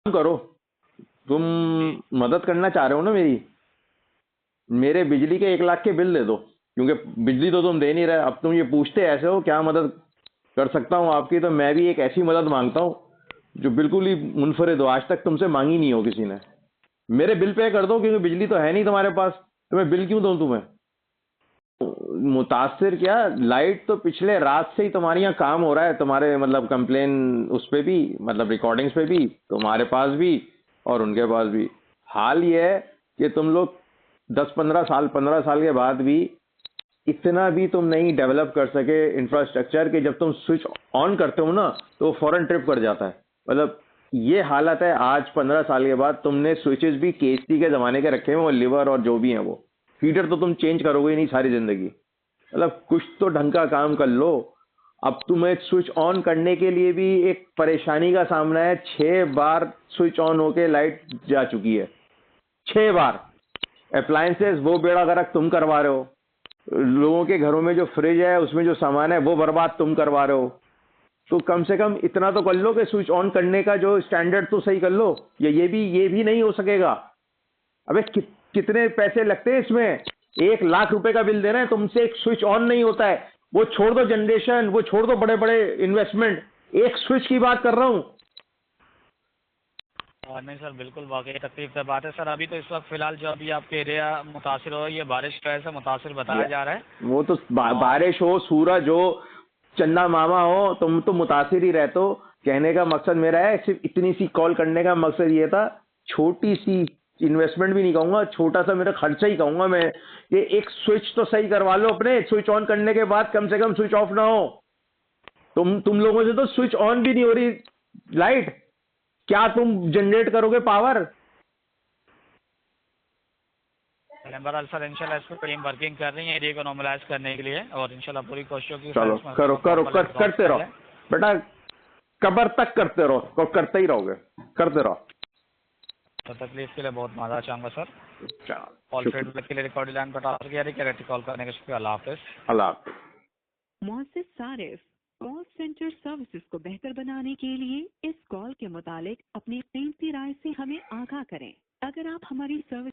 करो, तुम मदद करना चाह रहे हो ना मेरी, मेरे बिजली के 1 लाख के बिल दे दो, क्योंकि बिजली तो तुम दे नहीं रहे। अब तुम ये पूछते ऐसे हो क्या मदद कर सकता हूँ आपकी, तो मैं भी एक ऐसी मदद मांगता हूँ जो बिल्कुल ही मुनफरिद हो, आज तक तुमसे मांगी नहीं हो किसी ने। मेरे बिल पे कर दो, क्योंकि बिजली तो है नहीं तुम्हारे पास, तो मैं बिल क्यों दूं तुम्हें। मुतासिर क्या, लाइट तो पिछले रात से ही तुम्हारे यहाँ काम हो रहा है, तुम्हारे मतलब कंप्लेन उस पे भी, मतलब रिकॉर्डिंग्स पे भी, तुम्हारे पास भी और उनके पास भी। हाल ये है कि तुम लोग 10-15 साल, 15 साल के बाद भी इतना भी तुम नहीं डेवलप कर सके इंफ्रास्ट्रक्चर, कि जब तुम स्विच ऑन करते हो ना तो फौरन ट्रिप कर जाता है। मतलब ये हालत है आज 15 साल के बाद। तुमने स्विचेस भी केएसटी के जमाने के रखे हैं, वो लिवर और जो भी हैं वो, फीडर तो तुम चेंज करोगे ही नहीं सारी जिंदगी। मतलब कुछ तो ढंग का काम कर लो। अब तुम्हें स्विच ऑन करने के लिए भी एक परेशानी का सामना है। 6 बार स्विच ऑन होके लाइट जा चुकी है, 6 बार। अप्लायंसेस वो बेड़ा गर्क तुम करवा रहे हो, लोगों के घरों में जो फ्रिज है उसमें जो सामान है वो बर्बाद तुम करवा रहे हो। तो कम से कम इतना तो कर लो कि स्विच ऑन करने का जो स्टैंडर्ड तो सही कर लो। ये भी नहीं हो सकेगा। अबे कितने पैसे लगते हैं इसमें, 1 लाख रुपए का बिल दे रहे हैं तुमसे, एक स्विच ऑन नहीं होता है। वो छोड़ दो जनरेशन, वो छोड़ दो बड़े बड़े इन्वेस्टमेंट, एक स्विच की बात कर रहा हूं। नहीं सर, बिल्कुल वाकई तकलीफ की बात है सर। अभी तो इस वक्त फिलहाल जो अभी आपके एरिया मुतासिर हो, ये बारिश की वजह से मुतासिर बताया जा रहा है। वो तो और बारिश हो, सूरज हो, चंदा मामा हो, तुम तो मुतासिर ही रहते हो। कहने का मकसद मेरा है, सिर्फ इतनी सी कॉल करने का मकसद ये था, छोटी सी इन्वेस्टमेंट भी नहीं कहूंगा, छोटा सा मेरा खर्चा ही कहूंगा मैं, कि एक स्विच तो सही करवा लो अपने। स्विच ऑन करने के बाद कम से कम स्विच ऑफ ना हो। तुम लोगों से तो स्विच ऑन भी नहीं हो रही लाइट, क्या तुम जनरेट करोगे पावर। बहरहाल सर, इंशाल्लाह इस पर टीम वर्किंग कर रही है एरिया को नॉर्मलाइज करने के लिए, और इंशाल्लाह पूरी कोशिश होगी सर चलो इस मसले करो को करो प्रॉपर्ली रिजॉल्व करते कर रहो लें। बेटा, कबर तक करते रहो, करते ही रहोगे, करते रहो। तो तकलीफ के लिए बहुत माजा चाहूँगा सर। चलो कॉल शुक्रिया, फीडबैक के लिए रिकॉर्ड लाइन पर ट्रांसफर किया रही है। कॉल करने का शुक्रिया। अल्लाह हाफिज़। अल्लाह हाफ़िज़। मोहसिस सारिफ, कॉल सेंटर सर्विसेज को बेहतर बनाने के लिए इस कॉल के मुतालिक अपनी कीमती राय से हमें आगाह करें। अगर आप हमारी सर्विस